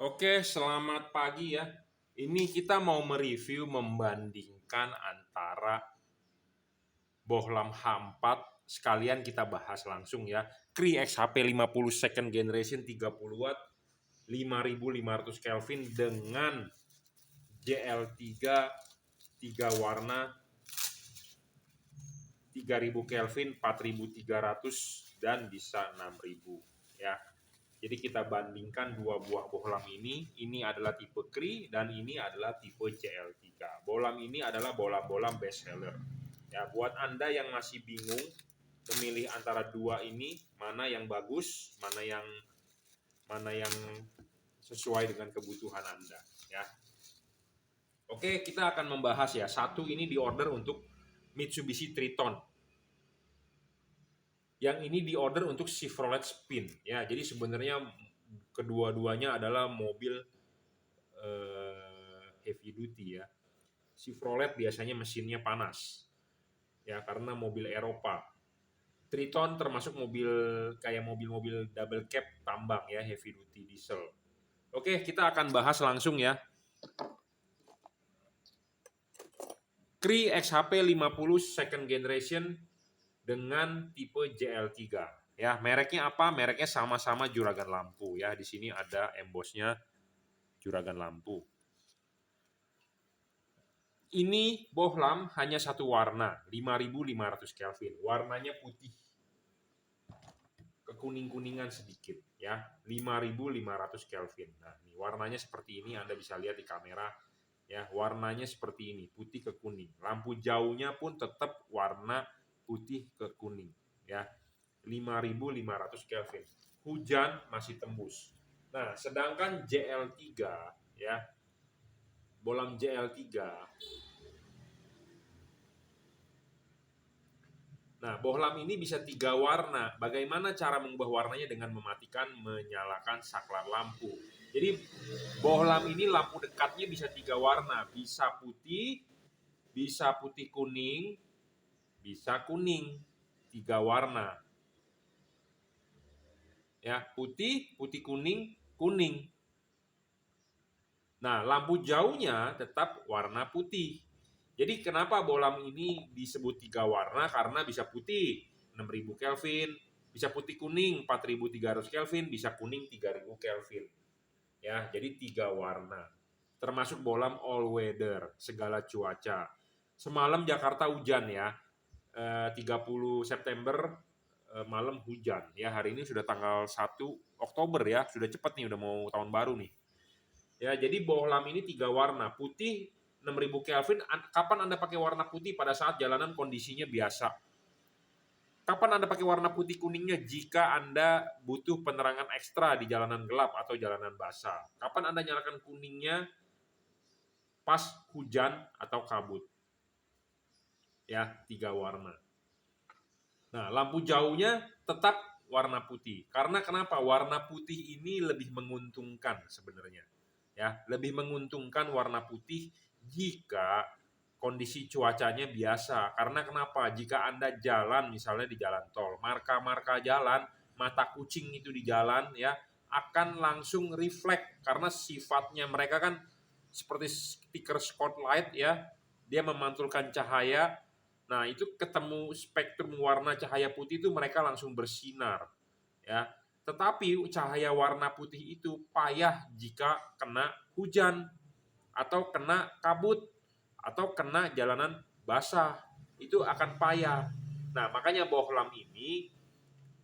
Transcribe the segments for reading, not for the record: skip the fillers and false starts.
Oke, selamat pagi ya. Ini kita mau mereview membandingkan antara Bohlam H4, sekalian kita bahas langsung ya. Cree XHP 50 second generation 30 watt 5500 Kelvin dengan JL3 3 warna 3000 Kelvin 4300 dan bisa 6000 ya. Jadi kita bandingkan dua buah bohlam ini adalah tipe Cree dan ini adalah tipe JL3. Bohlam ini adalah bohlam-bohlam best seller. Ya, buat Anda yang masih bingung memilih antara dua ini, mana yang bagus, mana yang sesuai dengan kebutuhan Anda, ya. Oke, kita akan membahas ya. Satu ini diorder untuk Mitsubishi Triton. Yang ini diorder untuk Chevrolet Spin, ya. Jadi sebenarnya kedua-duanya adalah mobil heavy duty ya. Chevrolet biasanya mesinnya panas, ya, karena mobil Eropa. Triton termasuk mobil kayak mobil-mobil double cab tambang ya, heavy duty diesel. Oke, kita akan bahas langsung ya. Cree XHP 50 second generation dengan tipe JL3 ya. Mereknya apa? Mereknya sama-sama juragan lampu ya. Di sini ada embossnya juragan lampu. Ini bohlam hanya satu warna, 5500 Kelvin. Warnanya putih. Kekuning-kuningan sedikit ya. 5500 Kelvin. Nah, ini warnanya seperti ini, Anda bisa lihat di kamera ya. Warnanya seperti ini, putih ke kuning. Lampu jauhnya pun tetap warna putih ke kuning ya. 5500 Kelvin. Hujan masih tembus. Nah, sedangkan JL3 ya. Bohlam JL3. Nah, bohlam ini bisa 3 warna. Bagaimana cara mengubah warnanya dengan mematikan, menyalakan saklar lampu. Jadi bohlam ini lampu dekatnya bisa 3 warna. Bisa putih kuning, bisa kuning. 3 warna. Ya, putih kuning, kuning. Nah, lampu jauhnya tetap warna putih. Jadi kenapa bohlam ini disebut 3 warna? Karena bisa putih 6000 Kelvin, bisa putih kuning 4300 Kelvin, bisa kuning 3000 Kelvin. Ya, jadi 3 warna. Termasuk bohlam all weather, segala cuaca. Semalam Jakarta hujan ya. 30 September malam hujan ya. Hari ini sudah tanggal 1 Oktober ya. Sudah cepat nih, udah mau tahun baru nih. Ya, jadi bohlam ini 3 warna. Putih 6000 Kelvin. Kapan Anda pakai warna putih? Pada saat jalanan kondisinya biasa. Kapan Anda pakai warna putih kuningnya? Jika Anda butuh penerangan ekstra di jalanan gelap atau jalanan basah. Kapan Anda nyalakan kuningnya? Pas hujan atau kabut. Ya, 3 warna. Nah, lampu jauhnya tetap warna putih. Karena kenapa? Warna putih ini lebih menguntungkan sebenarnya. Ya, lebih menguntungkan warna putih jika kondisi cuacanya biasa. Karena kenapa? Jika Anda jalan misalnya di jalan tol, marka-marka jalan, mata kucing itu di jalan ya, akan langsung refleks karena sifatnya mereka kan seperti stiker spotlight ya. Dia memantulkan cahaya. Nah, itu ketemu spektrum warna cahaya putih itu mereka langsung bersinar ya. Tetapi cahaya warna putih itu payah jika kena hujan atau kena kabut atau kena jalanan basah. Itu akan payah. Nah, makanya bohlam ini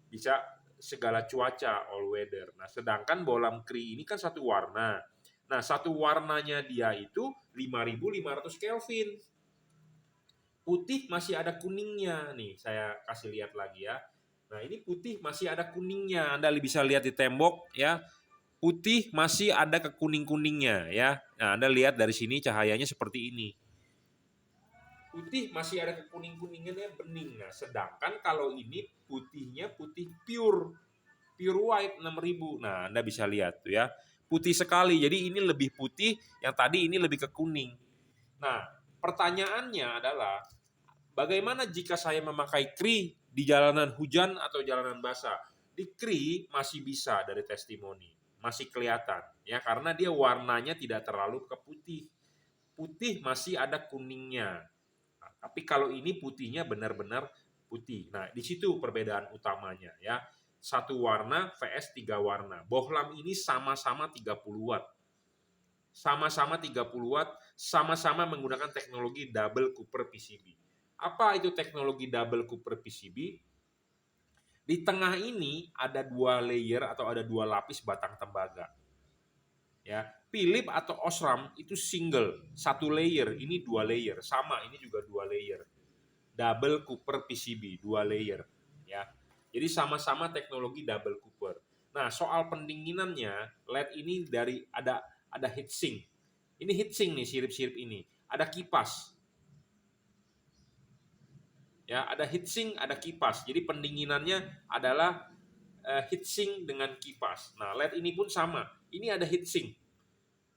bisa segala cuaca, all weather. Nah, sedangkan bohlam Cree ini kan satu warna. Nah, satu warnanya dia itu 5500 Kelvin. Putih masih ada kuningnya nih, saya kasih lihat lagi ya. Nah, ini putih masih ada kuningnya. Anda bisa lihat di tembok ya. Putih masih ada ke kuning-kuningnya ya. Nah, Anda lihat dari sini cahayanya seperti ini. Putih masih ada ke kuning-kuningannya bening. Nah, sedangkan kalau ini putihnya putih pure white 6000. Nah, Anda bisa lihat tuh ya. Putih sekali. Jadi ini lebih putih, yang tadi ini lebih ke kuning. Nah, pertanyaannya adalah bagaimana jika saya memakai Cree di jalanan hujan atau jalanan basah? Di Cree masih bisa dari testimoni. masih kelihatan ya, karena dia warnanya tidak terlalu ke putih. Putih masih ada kuningnya. Nah, tapi kalau ini putihnya benar-benar putih. Nah, di situ perbedaan utamanya ya. Satu warna vs 3 warna. Bohlam ini sama-sama 30 watt. Sama-sama 30 watt, sama-sama menggunakan teknologi double Cooper PCB. Apa itu teknologi double Cooper PCB? Di tengah ini ada 2 layer atau ada 2 lapis batang tembaga. Ya, Philips atau Osram itu single, 1 layer, ini 2 layer, sama ini juga 2 layer. Double Cooper PCB, 2 layer, ya. Jadi sama-sama teknologi double Cooper. Nah, soal pendinginannya, LED ini dari ada heatsink. Ini heatsink nih, sirip-sirip ini. Ada kipas. Ya, ada heatsink, ada kipas. Jadi pendinginannya adalah heatsink dengan kipas. Nah, LED ini pun sama. Ini ada heatsink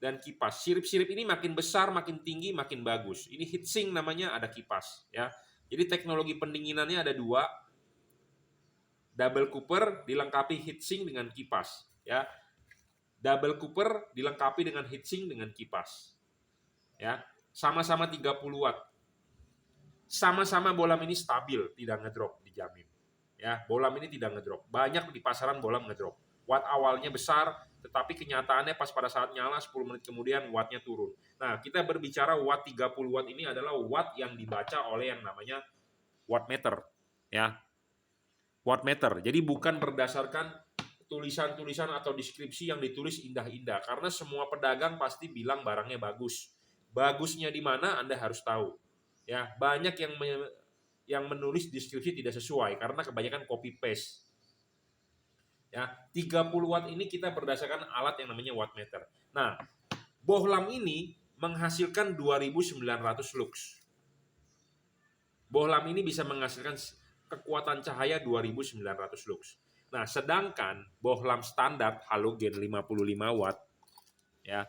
dan kipas. Sirip-sirip ini makin besar, makin tinggi, makin bagus. Ini heatsink namanya, ada kipas. Ya, jadi teknologi pendinginannya ada 2. Double Cooper dilengkapi heatsink dengan kipas. Ya, double Cooper dilengkapi dengan heatsink dengan kipas. Ya, sama-sama 30 watt. Sama-sama bohlam ini stabil, tidak ngedrop, dijamin. Ya, bohlam ini tidak ngedrop. Banyak di pasaran bohlam ngedrop. Watt awalnya besar, tetapi kenyataannya pas pada saat nyala 10 menit kemudian wattnya turun. Nah, kita berbicara watt 30 watt ini adalah watt yang dibaca oleh yang namanya wattmeter. Ya, wattmeter. Jadi bukan berdasarkan tulisan-tulisan atau deskripsi yang ditulis indah-indah. Karena semua pedagang pasti bilang barangnya bagus. Bagusnya di mana Anda harus tahu. Ya, banyak yang menulis deskripsi tidak sesuai karena kebanyakan copy paste. Ya, 30 watt ini kita berdasarkan alat yang namanya wattmeter. Nah, bohlam ini menghasilkan 2900 lux. Bohlam ini bisa menghasilkan kekuatan cahaya 2900 lux. Nah, sedangkan bohlam standar halogen 55 watt ya.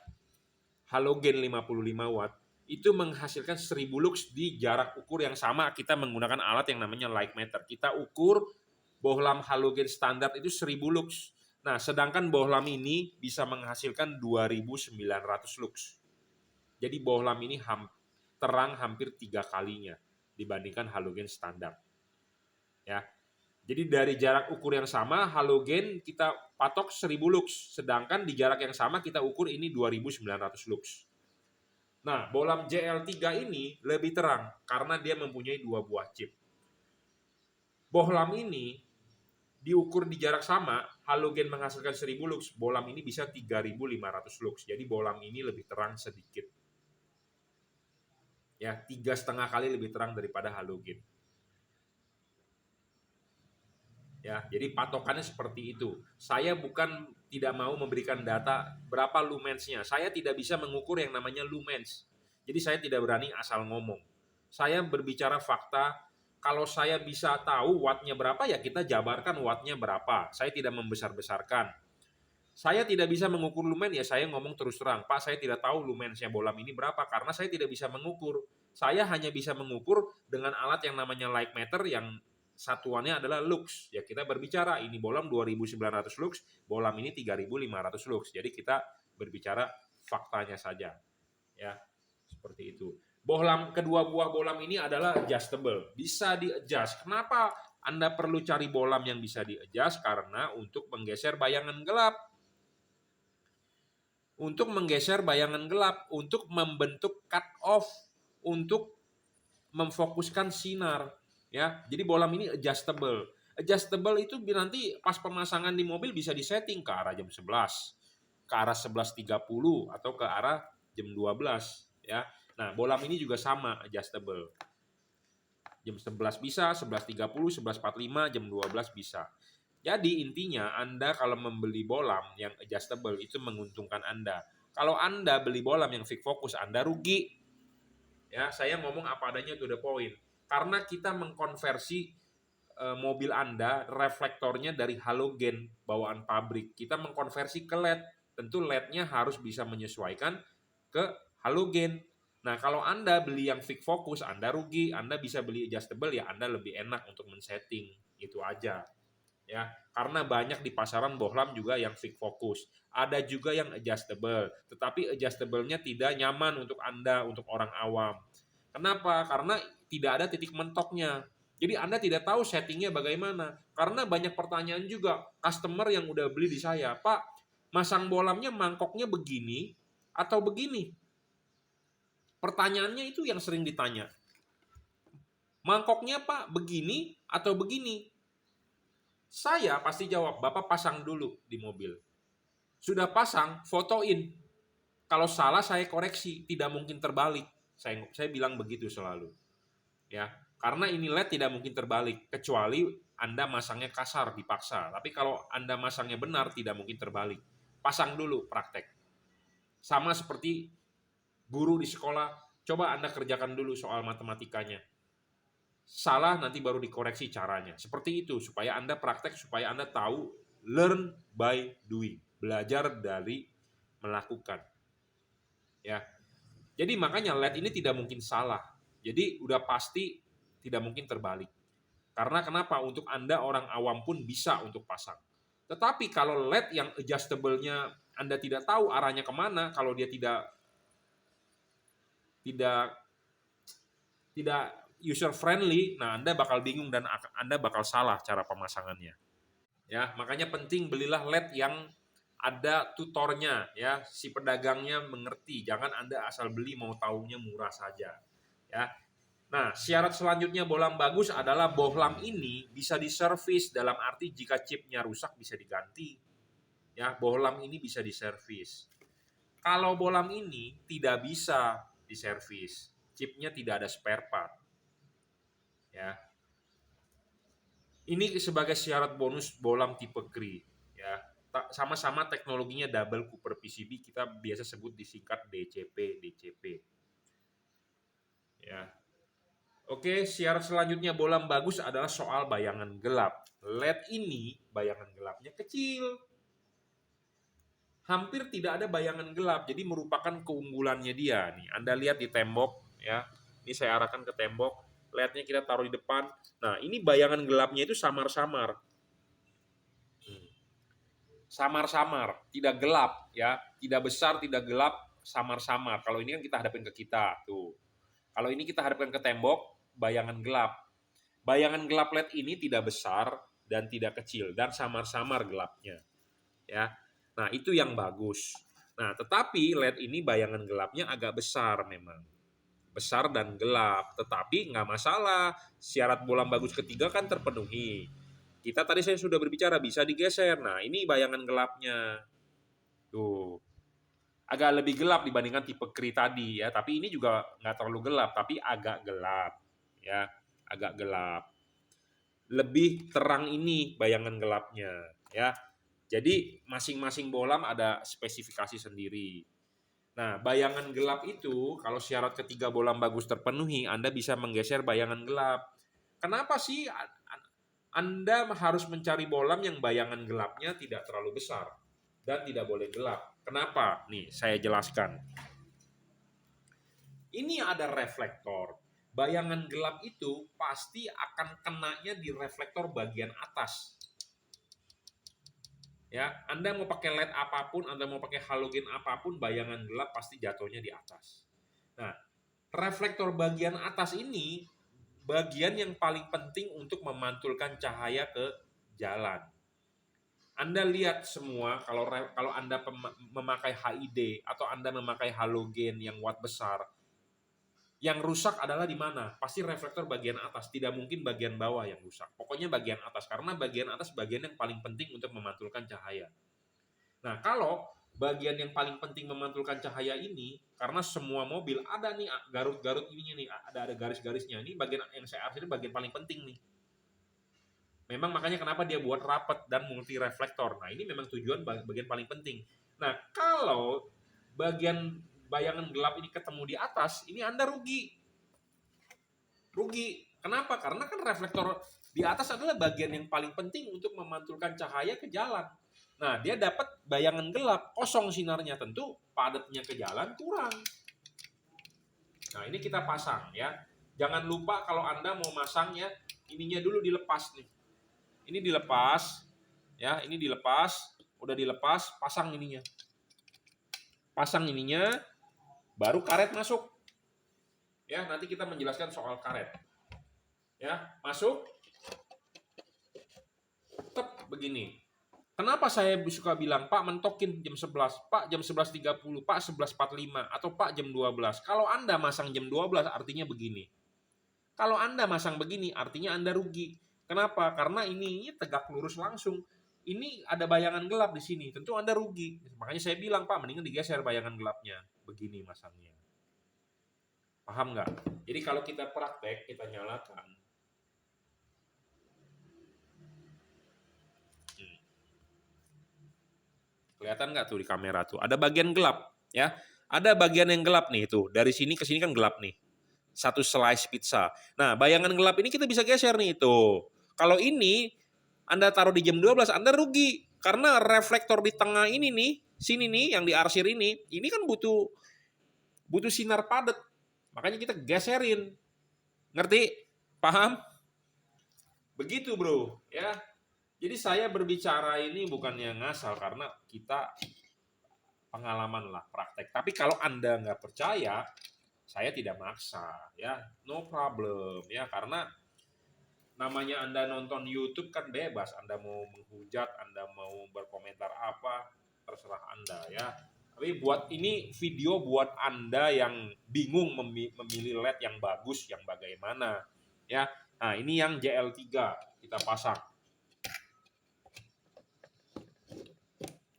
Halogen 55 watt itu menghasilkan 1000 lux di jarak ukur yang sama. Kita menggunakan alat yang namanya light meter. Kita ukur bohlam halogen standar itu 1000 lux. Nah, sedangkan bohlam ini bisa menghasilkan 2900 lux. Jadi bohlam ini terang hampir 3 kalinya dibandingkan halogen standar. Ya. Jadi dari jarak ukur yang sama, halogen kita patok 1000 lux. Sedangkan di jarak yang sama kita ukur ini 2900 lux. Nah, bohlam JL3 ini lebih terang karena dia mempunyai 2 buah chip. Bohlam ini diukur di jarak sama, halogen menghasilkan 1000 lux, bohlam ini bisa 3500 lux. Jadi bohlam ini lebih terang sedikit. Ya, 3,5 kali lebih terang daripada halogen. Ya, jadi patokannya seperti itu. Saya bukan tidak mau memberikan data berapa lumensnya. Saya tidak bisa mengukur yang namanya lumens. Jadi saya tidak berani asal ngomong. Saya berbicara fakta. Kalau saya bisa tahu wattnya berapa, ya kita jabarkan wattnya berapa. Saya tidak membesar-besarkan. Saya tidak bisa mengukur lumen, ya saya ngomong terus terang. Pak, saya tidak tahu lumensnya bohlam ini berapa, karena saya tidak bisa mengukur. Saya hanya bisa mengukur dengan alat yang namanya light meter yang satuannya adalah lux. Ya, kita berbicara ini bohlam 2900 lux, bohlam ini 3500 lux. Jadi kita berbicara faktanya saja. Ya, seperti itu. Kedua buah bohlam ini adalah adjustable, bisa di-adjust. Kenapa Anda perlu cari bohlam yang bisa di-adjust? Karena untuk menggeser bayangan gelap. Untuk menggeser bayangan gelap, untuk membentuk cut off, untuk memfokuskan sinar. Ya, jadi bohlam ini adjustable. Adjustable itu nanti pas pemasangan di mobil bisa disetting ke arah jam 11, ke arah 11.30 atau ke arah jam 12 ya. Nah, bohlam ini juga sama adjustable. Jam 11 bisa, 11.30, 11.45, jam 12 bisa. Jadi intinya Anda kalau membeli bohlam yang adjustable itu menguntungkan Anda. Kalau Anda beli bohlam yang fix focus, Anda rugi. Ya, saya ngomong apa adanya to the point. Karena kita mengkonversi mobil Anda, reflektornya dari halogen bawaan pabrik. Kita mengkonversi ke LED. Tentu LED-nya harus bisa menyesuaikan ke halogen. Nah, kalau Anda beli yang fix focus, Anda rugi. Anda bisa beli adjustable, ya Anda lebih enak untuk men-setting. Itu aja. Ya, karena banyak di pasaran bohlam juga yang fix fokus. Ada juga yang adjustable, tetapi adjustable-nya tidak nyaman untuk Anda, untuk orang awam. Kenapa? Karena tidak ada titik mentoknya. Jadi Anda tidak tahu settingnya bagaimana. Karena banyak pertanyaan juga customer yang udah beli di saya, Pak, masang bohlamnya mangkoknya begini atau begini? Pertanyaannya itu yang sering ditanya. Mangkoknya Pak begini atau begini? Saya pasti jawab, Bapak pasang dulu di mobil. Sudah pasang, fotoin. Kalau salah saya koreksi, tidak mungkin terbalik. Saya bilang begitu selalu. Ya, karena ini LED tidak mungkin terbalik kecuali Anda masangnya kasar dipaksa. Tapi kalau Anda masangnya benar tidak mungkin terbalik. Pasang dulu praktek. Sama seperti guru di sekolah, coba Anda kerjakan dulu soal matematikanya. Salah nanti baru dikoreksi caranya. Seperti itu supaya Anda praktek, supaya Anda tahu, learn by doing. Belajar dari melakukan. Ya. Jadi makanya LED ini tidak mungkin salah. Jadi udah pasti tidak mungkin terbalik. Karena kenapa? Untuk Anda orang awam pun bisa untuk pasang. Tetapi kalau LED yang adjustable-nya Anda tidak tahu arahnya kemana, kalau dia tidak user friendly, nah Anda bakal bingung dan Anda bakal salah cara pemasangannya. Ya, makanya penting belilah LED yang ada tutornya, ya, si pedagangnya mengerti. Jangan Anda asal beli mau taunya murah saja. Ya. Nah, syarat selanjutnya bohlam bagus adalah bohlam ini bisa diservis, dalam arti jika chipnya rusak bisa diganti. Ya, bohlam ini bisa diservis. Kalau bohlam ini tidak bisa diservis, chipnya tidak ada spare part. Ya. Ini sebagai syarat bonus bohlam tipe Cree, ya. Sama-sama teknologinya double Cooper PCB, kita biasa sebut disingkat DCP. Ya. Oke, syarat selanjutnya bohlam bagus adalah soal bayangan gelap. LED ini bayangan gelapnya kecil. Hampir tidak ada bayangan gelap, jadi merupakan keunggulannya dia. Nih, Anda lihat di tembok, ya. Ini saya arahkan ke tembok, LED-nya kita taruh di depan. Nah, ini bayangan gelapnya itu samar-samar. Samar-samar, tidak gelap, ya. Tidak besar, tidak gelap, samar-samar. Kalau ini kan kita hadapin ke kita, tuh. Kalau ini kita hadapkan ke tembok, bayangan gelap. Bayangan gelap LED ini tidak besar dan tidak kecil dan samar-samar gelapnya. Ya. Nah, itu yang bagus. Nah, tetapi LED ini bayangan gelapnya agak besar memang. Besar dan gelap, tetapi nggak masalah. Syarat bohlam bagus ketiga kan terpenuhi. Kita tadi saya sudah berbicara bisa digeser. Nah, ini bayangan gelapnya. Tuh. Agak lebih gelap dibandingkan tipe Cree tadi ya, tapi ini juga nggak terlalu gelap, tapi agak gelap ya, agak gelap. Lebih terang ini bayangan gelapnya ya. Jadi masing-masing bohlam ada spesifikasi sendiri. Nah, bayangan gelap itu kalau syarat ketiga bohlam bagus terpenuhi, Anda bisa menggeser bayangan gelap. Kenapa sih Anda harus mencari bohlam yang bayangan gelapnya tidak terlalu besar dan tidak boleh gelap? Kenapa? Nih, saya jelaskan. Ini ada reflektor. Bayangan gelap itu pasti akan kenanya di reflektor bagian atas. Ya, Anda mau pakai LED apapun, Anda mau pakai halogen apapun, bayangan gelap pasti jatuhnya di atas. Nah, reflektor bagian atas ini bagian yang paling penting untuk memantulkan cahaya ke jalan. Anda lihat semua kalau Anda memakai HID atau Anda memakai halogen yang watt besar, yang rusak adalah di mana? Pasti reflektor bagian atas, tidak mungkin bagian bawah yang rusak. Pokoknya bagian atas, karena bagian atas bagian yang paling penting untuk memantulkan cahaya. Nah, kalau bagian yang paling penting memantulkan cahaya ini, karena semua mobil ada nih garut-garut ininya nih, ada garis-garisnya. Ini bagian yang saya artikan bagian paling penting nih. Memang makanya kenapa dia buat rapat dan multi reflektor. Nah, ini memang tujuan bagian paling penting. Nah, kalau bagian bayangan gelap ini ketemu di atas, ini Anda rugi. Rugi. Kenapa? Karena kan reflektor di atas adalah bagian yang paling penting untuk memantulkan cahaya ke jalan. Nah, dia dapat bayangan gelap, kosong sinarnya, tentu padatnya ke jalan kurang. Nah, ini kita pasang ya. Jangan lupa kalau Anda mau masangnya, ininya dulu dilepas nih. Ini dilepas, ya, ini dilepas, udah dilepas, pasang ininya. Pasang ininya, baru karet masuk. Ya, nanti kita menjelaskan soal karet. Ya, masuk. Tep begini. Kenapa saya suka bilang, Pak mentokin jam 11, Pak jam 11.30, Pak 11.45, atau Pak jam 12. Kalau Anda masang jam 12 artinya begini. Kalau Anda masang begini artinya Anda rugi. Kenapa? Karena ini tegak lurus langsung. Ini ada bayangan gelap di sini, tentu Anda rugi. Makanya saya bilang, Pak mendingan digeser bayangan gelapnya. Begini masangnya. Paham nggak? Jadi kalau kita praktek, kita nyalakan. Kelihatan nggak tuh di kamera tuh? Ada bagian gelap, ya. Ada bagian yang gelap nih tuh. Dari sini ke sini kan gelap nih. Satu slice pizza. Nah, bayangan gelap ini kita bisa geser nih tuh. Kalau ini Anda taruh di jam 12, Anda rugi. Karena reflektor di tengah ini nih, sini nih yang diarsir ini kan butuh sinar padat. Makanya kita geserin. Ngerti? Paham? Begitu, Bro, ya. Jadi saya berbicara ini bukan yang ngasal karena kita pengalaman lah, praktek. Tapi kalau Anda nggak percaya, saya tidak maksa, ya, no problem, ya, karena namanya Anda nonton YouTube kan bebas, Anda mau menghujat, Anda mau berkomentar apa, terserah Anda, ya. Tapi buat ini video buat Anda yang bingung memilih LED yang bagus, yang bagaimana, ya. Nah, ini yang JL3 kita pasang.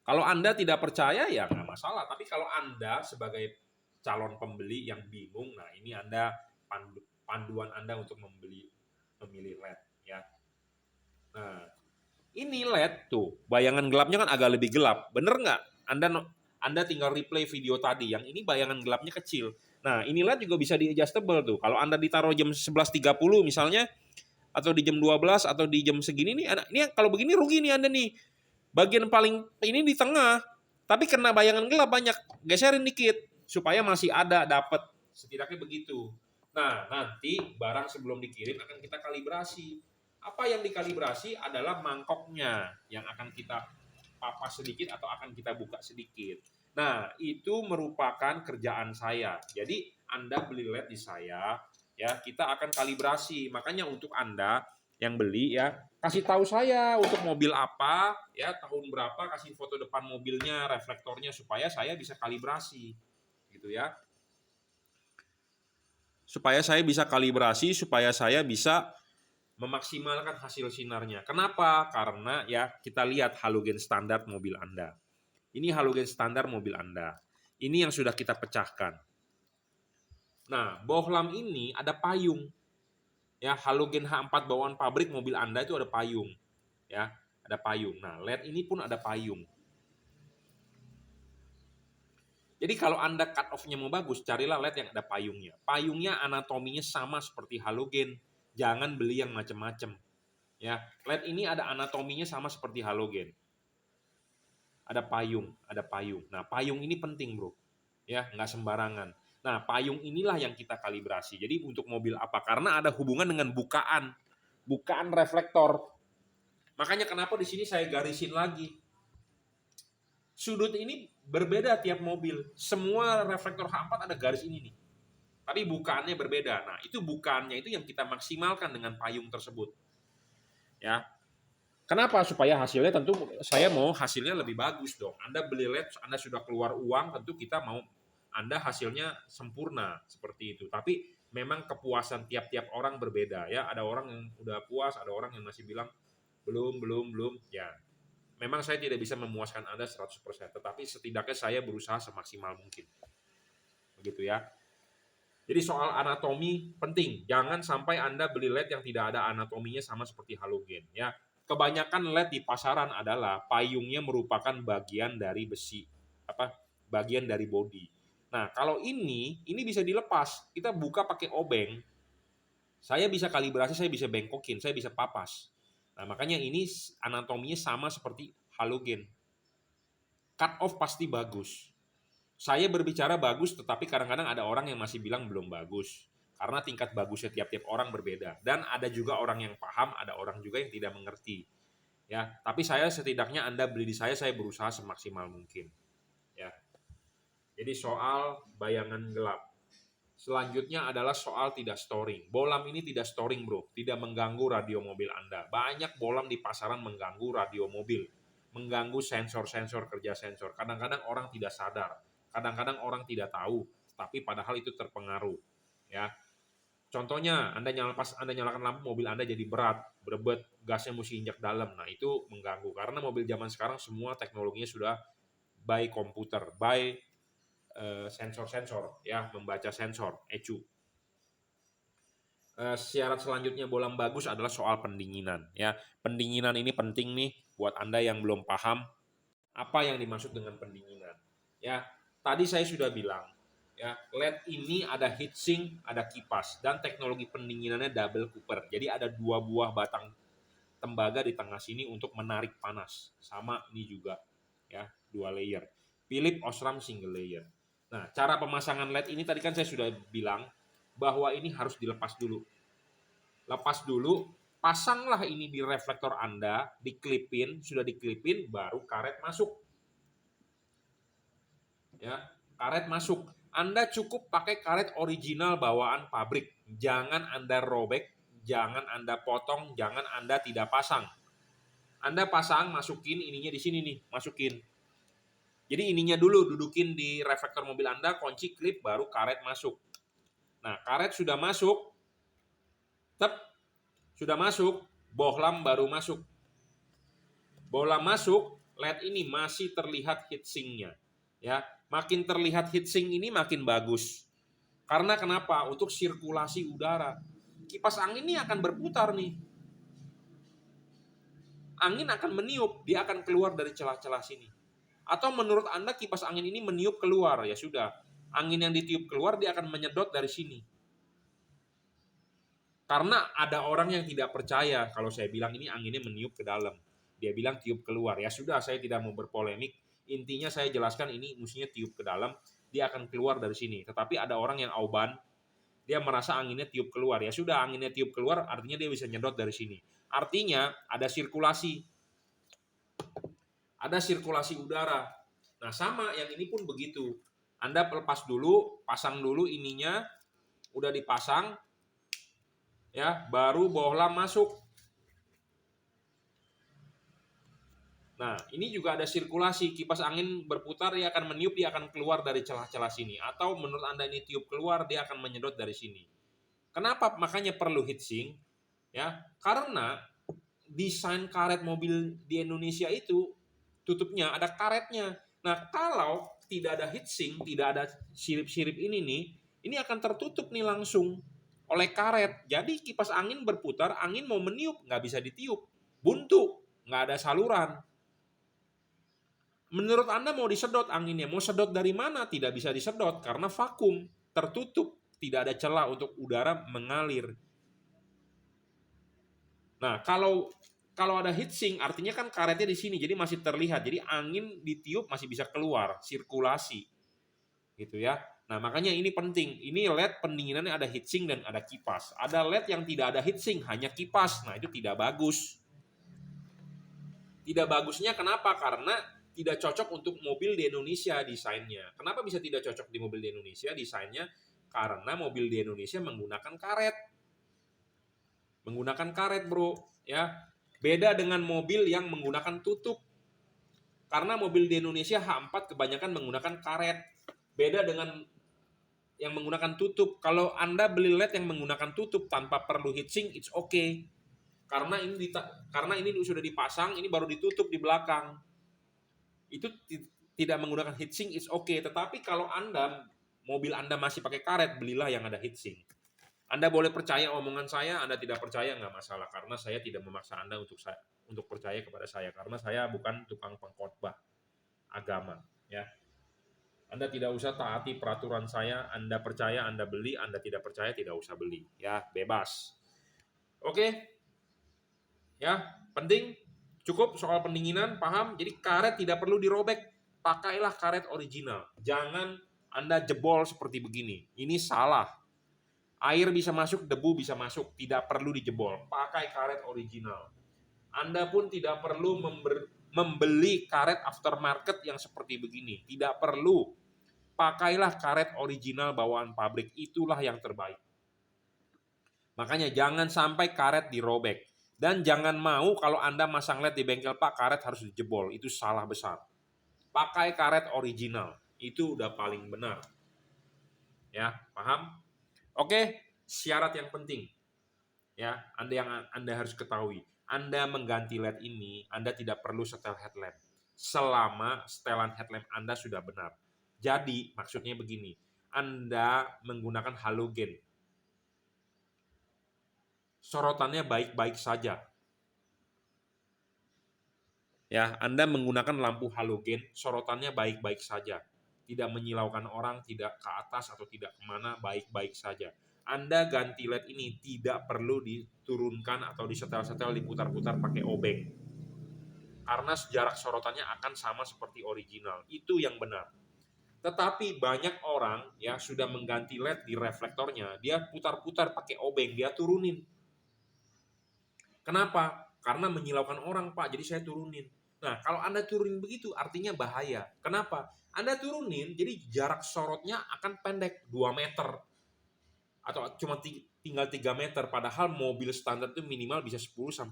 Kalau Anda tidak percaya ya nggak masalah. Tapi kalau Anda sebagai calon pembeli yang bingung, nah ini Anda panduan Anda untuk memilih LED, ya. Nah, ini LED tuh, bayangan gelapnya kan agak lebih gelap, bener nggak? Anda tinggal replay video tadi, yang ini bayangan gelapnya kecil. Nah, ini LED juga bisa di-adjustable tuh. Kalau Anda ditaruh jam 11.30 misalnya, atau di jam 12 atau di jam segini nih, ini kalau begini rugi nih Anda nih. Bagian paling ini di tengah, tapi kena bayangan gelap banyak, geserin dikit supaya masih ada dapat, setidaknya begitu. Nah, nanti barang sebelum dikirim akan kita kalibrasi. Apa yang dikalibrasi adalah mangkoknya yang akan kita papas sedikit atau akan kita buka sedikit. Nah, itu merupakan kerjaan saya. Jadi Anda beli LED di saya, ya, kita akan kalibrasi. Makanya untuk Anda yang beli, ya, kasih tahu saya untuk mobil apa, ya, tahun berapa, kasih foto depan mobilnya, reflektornya, supaya saya bisa kalibrasi, gitu ya. Supaya saya bisa kalibrasi, supaya saya bisa memaksimalkan hasil sinarnya. Kenapa? Karena ya kita lihat halogen standar mobil Anda. Ini halogen standar mobil Anda. Ini yang sudah kita pecahkan. Nah, bohlam ini ada payung. Ya, halogen H4 bawaan pabrik mobil Anda itu ada payung. Ya, ada payung. Nah, LED ini pun ada payung. Jadi kalau Anda cut off-nya mau bagus, carilah LED yang ada payungnya. Payungnya anatominya sama seperti halogen. Jangan beli yang macam-macam. Ya, LED ini ada anatominya sama seperti halogen. Ada payung, ada payung. Nah, payung ini penting, Bro. Ya, nggak sembarangan. Nah, payung inilah yang kita kalibrasi. Jadi untuk mobil apa? Karena ada hubungan dengan bukaan reflektor. Makanya kenapa di sini saya garisin lagi. Sudut ini berbeda tiap mobil. Semua reflektor H4 ada garis ini nih. Tapi bukaannya berbeda. Nah, itu bukaannya itu yang kita maksimalkan dengan payung tersebut. Ya. Kenapa? Supaya hasilnya tentu saya mau hasilnya lebih bagus dong. Anda beli LED, Anda sudah keluar uang, tentu kita mau Anda hasilnya sempurna seperti itu. Tapi memang kepuasan tiap-tiap orang berbeda ya. Ada orang yang udah puas, ada orang yang masih bilang belum. Ya. Memang saya tidak bisa memuaskan Anda 100%, tetapi setidaknya saya berusaha semaksimal mungkin. Begitu ya. Jadi soal anatomi penting. Jangan sampai Anda beli LED yang tidak ada anatominya sama seperti halogen ya. Kebanyakan LED di pasaran adalah payungnya merupakan bagian dari besi, bagian dari bodi. Nah, kalau ini bisa dilepas. Kita buka pakai obeng. Saya bisa kalibrasi, saya bisa bengkokin, saya bisa papas. Nah, makanya ini anatominya sama seperti halogen. Cut off pasti bagus. Saya berbicara bagus, tetapi kadang-kadang ada orang yang masih bilang belum bagus. Karena tingkat bagusnya tiap-tiap orang berbeda. Dan ada juga orang yang paham, ada orang juga yang tidak mengerti. Ya, tapi saya setidaknya Anda beli di saya berusaha semaksimal mungkin. Ya. Jadi soal bayangan gelap. Selanjutnya adalah soal tidak storing. Bohlam ini tidak storing, bro. Tidak mengganggu radio mobil Anda. Banyak bohlam di pasaran mengganggu radio mobil. Mengganggu sensor-sensor, kerja sensor. Kadang-kadang orang tidak sadar. Kadang-kadang orang tidak tahu. Tapi padahal itu terpengaruh. Ya. Contohnya, pas Anda nyalakan lampu, mobil Anda jadi berat, berebet, gasnya mesti injak dalam. Nah, itu mengganggu. Karena mobil zaman sekarang semua teknologinya sudah by komputer, by sensor-sensor, ya, membaca sensor, ECU. Syarat selanjutnya bohlam bagus adalah soal pendinginan, ya. Pendinginan ini penting nih buat Anda yang belum paham apa yang dimaksud dengan pendinginan. Ya, tadi saya sudah bilang, ya, LED ini ada heatsink, ada kipas, dan teknologi pendinginannya double cooper. Jadi ada 2 buah batang tembaga di tengah sini untuk menarik panas. Sama ini juga, ya, 2 layer. Philips Osram single layer. Nah, cara pemasangan LED ini tadi kan saya sudah bilang bahwa ini harus dilepas dulu. Lepas dulu, pasanglah ini di reflektor Anda, diklipin, sudah diklipin, baru karet masuk. Ya, karet masuk. Anda cukup pakai karet original bawaan pabrik. Jangan Anda robek, jangan Anda potong, jangan Anda tidak pasang. Anda pasang, masukin ininya di sini nih, masukin. Jadi ininya dulu dudukin di reflektor mobil Anda, kunci klip, baru karet masuk. Nah, karet sudah masuk, sudah masuk, bohlam baru masuk. Bohlam masuk, LED ini masih terlihat heatsinknya. Ya, makin terlihat heatsink ini makin bagus. Karena kenapa? Untuk sirkulasi udara. Kipas angin ini akan berputar nih. Angin akan meniup, dia akan keluar dari celah-celah sini. Atau menurut Anda kipas angin ini meniup keluar, ya sudah. Angin yang ditiup keluar dia akan menyedot dari sini. Karena ada orang yang tidak percaya kalau saya bilang ini anginnya meniup ke dalam. Dia bilang tiup keluar. Ya sudah, saya tidak mau berpolemik. Intinya saya jelaskan ini mestinya tiup ke dalam, dia akan keluar dari sini. Tetapi ada orang yang auban, dia merasa anginnya tiup keluar. Ya sudah, anginnya tiup keluar artinya dia bisa nyedot dari sini. Artinya ada sirkulasi. Ada sirkulasi udara. Nah, sama yang ini pun begitu. Anda lepas dulu, pasang dulu ininya, udah dipasang, ya, baru bohlam masuk. Nah, ini juga ada sirkulasi, kipas angin berputar, dia akan meniup, dia akan keluar dari celah-celah sini. Atau menurut Anda ini tiup keluar, dia akan menyedot dari sini. Kenapa makanya perlu heatsink? Ya, karena desain karet mobil di Indonesia itu tutupnya ada karetnya. Nah, kalau tidak ada heatsink, tidak ada sirip-sirip ini nih, ini akan tertutup nih langsung oleh karet. Jadi kipas angin berputar, angin mau meniup, nggak bisa ditiup. Buntu, nggak ada saluran. Menurut Anda mau disedot anginnya, mau sedot dari mana? Tidak bisa disedot karena vakum, tertutup, tidak ada celah untuk udara mengalir. Nah, kalau ada heatsink artinya kan karetnya di sini, jadi masih terlihat. Jadi angin ditiup masih bisa keluar, sirkulasi. Gitu ya. Nah, makanya ini penting. Ini LED pendinginannya ada heatsink dan ada kipas. Ada LED yang tidak ada heatsink, hanya kipas. Nah, itu tidak bagus. Tidak bagusnya kenapa? Karena tidak cocok untuk mobil di Indonesia desainnya. Kenapa bisa tidak cocok di mobil di Indonesia desainnya? Karena mobil di Indonesia menggunakan karet. Menggunakan karet, bro. Ya, beda dengan mobil yang menggunakan tutup. Karena mobil di Indonesia H4 kebanyakan menggunakan karet. Beda dengan yang menggunakan tutup. Kalau Anda beli LED yang menggunakan tutup tanpa perlu heatsink, it's okay. Karena ini sudah dipasang, ini baru ditutup di belakang. Itu tidak menggunakan heatsink, it's okay. Tetapi kalau mobil Anda masih pakai karet, belilah yang ada heatsink. Anda boleh percaya omongan saya, Anda tidak percaya nggak masalah, karena saya tidak memaksa Anda untuk percaya kepada saya, karena saya bukan tukang pengkhotbah agama. Ya, Anda tidak usah taati peraturan saya. Anda percaya, Anda beli. Anda tidak percaya, tidak usah beli. Ya, bebas. Oke, ya, penting. Cukup soal pendinginan, paham? Jadi karet tidak perlu dirobek, pakailah karet original. Jangan Anda jebol seperti begini. Ini salah. Air bisa masuk, debu bisa masuk, tidak perlu dijebol. Pakai karet original. Anda pun tidak perlu membeli karet aftermarket yang seperti begini. Tidak perlu. Pakailah karet original bawaan pabrik. Itulah yang terbaik. Makanya jangan sampai karet dirobek. Dan jangan mau kalau Anda masang LED di bengkel, Pak, karet harus dijebol. Itu salah besar. Pakai karet original. Itu udah paling benar. Ya, paham? Oke, syarat yang penting. Ya, Anda harus ketahui. Anda mengganti LED ini, Anda tidak perlu setel headlamp. Selama setelan headlamp Anda sudah benar. Jadi, maksudnya begini. Anda menggunakan halogen. Sorotannya baik-baik saja. Ya, Anda menggunakan lampu halogen, sorotannya baik-baik saja. Tidak menyilaukan orang, tidak ke atas atau tidak kemana, baik-baik saja. Anda ganti LED ini tidak perlu diturunkan atau disetel-setel, diputar-putar pakai obeng. Karena jarak sorotannya akan sama seperti original. Itu yang benar. Tetapi banyak orang ya sudah mengganti LED di reflektornya, dia putar-putar pakai obeng, dia turunin. Kenapa? Karena menyilaukan orang, Pak. Jadi saya turunin. Nah, kalau Anda turunin begitu artinya bahaya. Kenapa? Anda turunin, jadi jarak sorotnya akan pendek 2 meter. Atau cuma tinggal 3 meter. Padahal mobil standar itu minimal bisa 10-15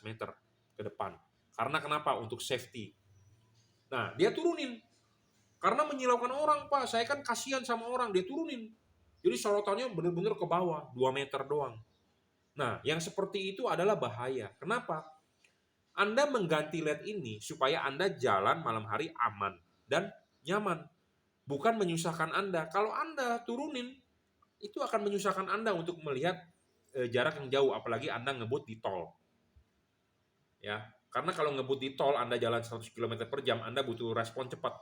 meter ke depan. Karena kenapa? Untuk safety. Nah, dia turunin. Karena menyilaukan orang, Pak. Saya kan kasihan sama orang, dia turunin. Jadi sorotannya benar-benar ke bawah, 2 meter doang. Nah, yang seperti itu adalah bahaya. Kenapa? Anda mengganti LED ini supaya Anda jalan malam hari aman dan nyaman. Bukan menyusahkan Anda. Kalau Anda turunin, itu akan menyusahkan Anda untuk melihat jarak yang jauh. Apalagi Anda ngebut di tol. Ya, karena kalau ngebut di tol, Anda jalan 100 km per jam, Anda butuh respon cepat.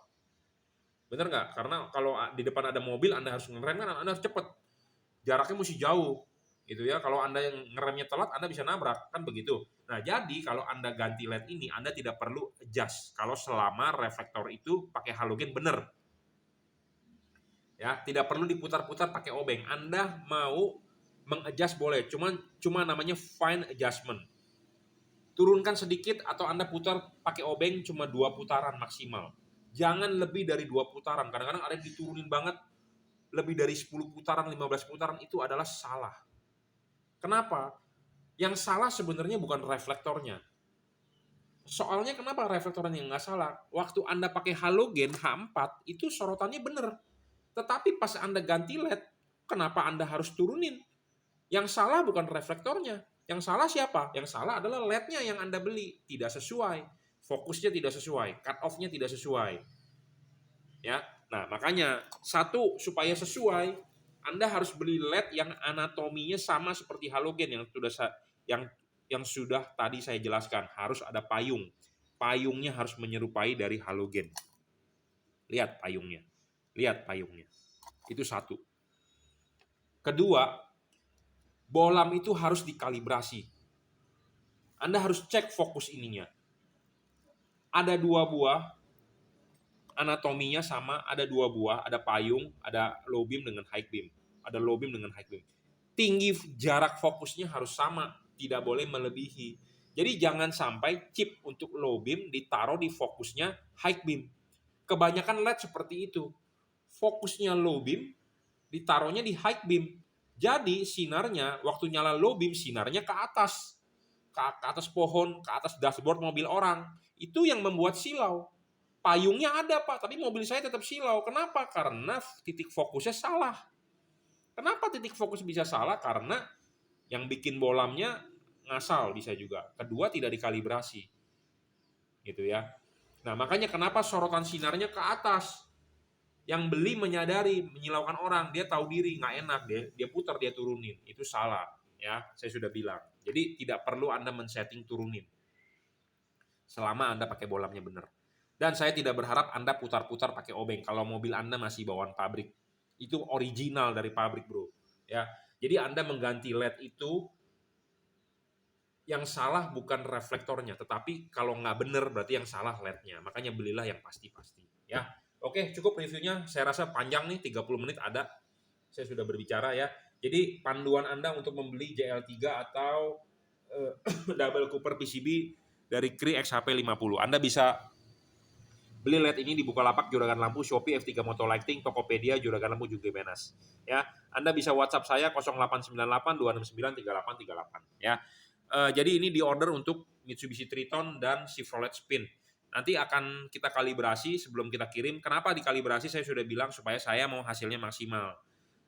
Bener nggak? Karena kalau di depan ada mobil, Anda harus ngerem kan, Anda harus cepat. Jaraknya mesti jauh. Gitu ya, kalau Anda yang ngeremnya telat, Anda bisa nabrak, kan begitu. Nah, jadi kalau Anda ganti LED ini, Anda tidak perlu adjust kalau selama reflektor itu pakai halogen bener. Ya, tidak perlu diputar-putar pakai obeng. Anda mau mengadjust boleh, cuma namanya fine adjustment. Turunkan sedikit atau Anda putar pakai obeng cuma 2 putaran maksimal. Jangan lebih dari 2 putaran. Kadang-kadang ada yang diturunin banget, lebih dari 10 putaran, 15 putaran, itu adalah salah. Kenapa? Yang salah sebenarnya bukan reflektornya. Soalnya kenapa reflektornya nggak salah? Waktu Anda pakai halogen H4, itu sorotannya bener. Tetapi pas Anda ganti LED, kenapa Anda harus turunin? Yang salah bukan reflektornya. Yang salah siapa? Yang salah adalah LED-nya yang Anda beli. Tidak sesuai. Fokusnya tidak sesuai. Cut off-nya tidak sesuai. Ya, nah makanya satu, supaya sesuai, Anda harus beli LED yang anatominya sama seperti halogen yang sudah tadi saya jelaskan. Harus ada payung. Payungnya harus menyerupai dari halogen. Lihat payungnya. Lihat payungnya. Itu satu. Kedua, bolam itu harus dikalibrasi. Anda harus cek fokus ininya. Ada 2 buah, anatominya sama, ada 2 buah, ada payung, ada low beam dengan high beam. Ada low beam dengan high beam. Tinggi jarak fokusnya harus sama, tidak boleh melebihi. Jadi jangan sampai chip untuk low beam ditaruh di fokusnya high beam. Kebanyakan LED seperti itu. Fokusnya low beam, ditaruhnya di high beam. Jadi sinarnya, waktu nyala low beam, sinarnya ke atas. Ke atas pohon, ke atas dashboard mobil orang. Itu yang membuat silau. Payungnya ada, Pak, tapi mobil saya tetap silau. Kenapa? Karena titik fokusnya salah. Kenapa titik fokus bisa salah? Karena yang bikin bolamnya ngasal bisa juga. Kedua, tidak dikalibrasi. Gitu ya. Nah, makanya kenapa sorotan sinarnya ke atas. Yang beli menyadari, menyilaukan orang, dia tahu diri, nggak enak, dia putar, dia turunin. Itu salah. Ya, saya sudah bilang. Jadi tidak perlu Anda men-setting turunin. Selama Anda pakai bolamnya benar. Dan saya tidak berharap Anda putar-putar pakai obeng kalau mobil Anda masih bawaan pabrik. Itu original dari pabrik, bro. Ya, jadi Anda mengganti LED itu yang salah bukan reflektornya, tetapi kalau nggak benar berarti yang salah LED-nya. Makanya belilah yang pasti-pasti. Ya, oke, cukup reviewnya. Saya rasa panjang nih, 30 menit ada. Saya sudah berbicara ya. Jadi panduan Anda untuk membeli JL3 atau double Cooper PCB dari Cree XHP 50. Anda bisa beli LED ini di Bukalapak, Juragan Lampu, Shopee, F3 Moto Lighting, Tokopedia, Juragan Lampu juga Benas. Ya, Anda bisa WhatsApp saya 0898 269 3838 ya. Jadi ini di order untuk Mitsubishi Triton dan Chevrolet Spin. Nanti akan kita kalibrasi sebelum kita kirim. Kenapa dikalibrasi? Saya sudah bilang supaya saya mau hasilnya maksimal.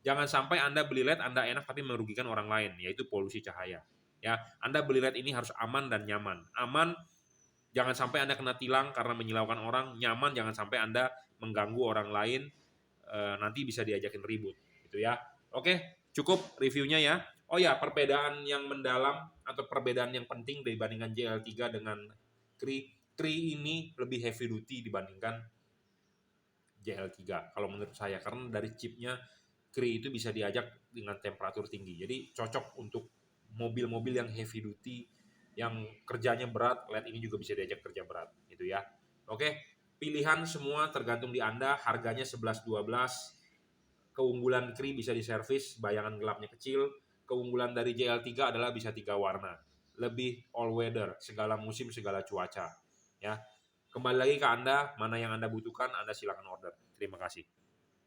Jangan sampai Anda beli LED, Anda enak tapi merugikan orang lain, yaitu polusi cahaya. Ya, Anda beli LED ini harus aman dan nyaman. Aman, jangan sampai Anda kena tilang karena menyilaukan orang. Nyaman, jangan sampai Anda mengganggu orang lain, nanti bisa diajakin ribut, gitu ya. Oke, cukup reviewnya ya. Oh ya, perbedaan yang mendalam atau perbedaan yang penting dibandingkan JL3 dengan Cree ini lebih heavy duty dibandingkan JL3 kalau menurut saya, karena dari chipnya Cree itu bisa diajak dengan temperatur tinggi. Jadi cocok untuk mobil-mobil yang heavy duty, yang kerjanya berat, LED ini juga bisa diajak kerja berat, gitu ya. Oke, pilihan semua tergantung di Anda, harganya 11-12. Keunggulan Cree bisa diservis, bayangan gelapnya kecil. Keunggulan dari JL3 adalah bisa 3 warna. Lebih all weather, segala musim, segala cuaca. Ya. Kembali lagi ke Anda, mana yang Anda butuhkan, Anda silakan order. Terima kasih.